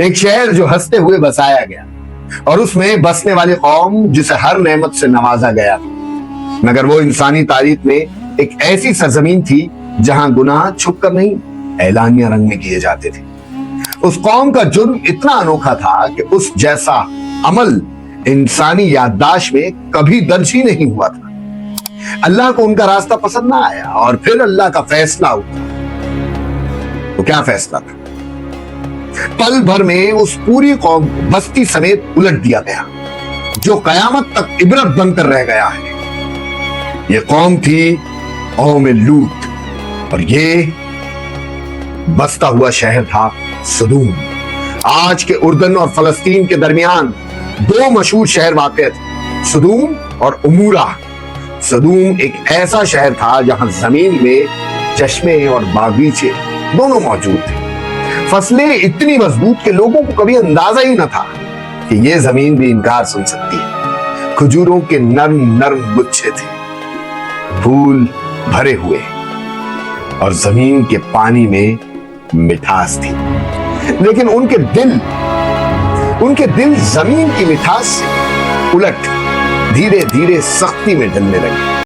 ایک شہر جو ہنستے ہوئے بسایا گیا اور اس میں بسنے والی قوم جسے ہر نعمت سے نوازا گیا، مگر وہ انسانی تاریخ میں ایک ایسی سرزمین تھی جہاں گناہ چھپ کر نہیں اعلانیہ رنگ میں کیے جاتے تھے۔ اس قوم کا جرم اتنا انوکھا تھا کہ اس جیسا عمل انسانی یادداشت میں کبھی درج ہی نہیں ہوا تھا۔ اللہ کو ان کا راستہ پسند نہ آیا اور پھر اللہ کا فیصلہ ہوا۔ تو کیا فیصلہ تھا؟ پل بھر میں اس پوری قوم کو بستی سمیت الٹ دیا گیا، جو قیامت تک عبرت بن کر رہ گیا ہے۔ یہ قوم تھی قوم لوط، اور یہ بستا ہوا شہر تھا سدوم۔ آج کے اردن اور فلسطین کے درمیان دو مشہور شہر واقع تھے، سدوم اور عمورہ۔ سدوم ایک ایسا شہر تھا جہاں زمین میں چشمے اور باغیچے دونوں موجود تھے، فصلیں اتنی مضبوط کہ لوگوں کو کبھی اندازہ ہی نہ تھا کہ یہ زمین بھی انکار سن سکتی ہے۔ کھجوروں کے نرم نرم گچھے تھے، پھول بھرے ہوئے، اور زمین کے پانی میں مٹھاس تھی، لیکن ان کے دل زمین کی مٹھاس سے الٹ دھیرے دھیرے سختی میں ڈلنے لگے۔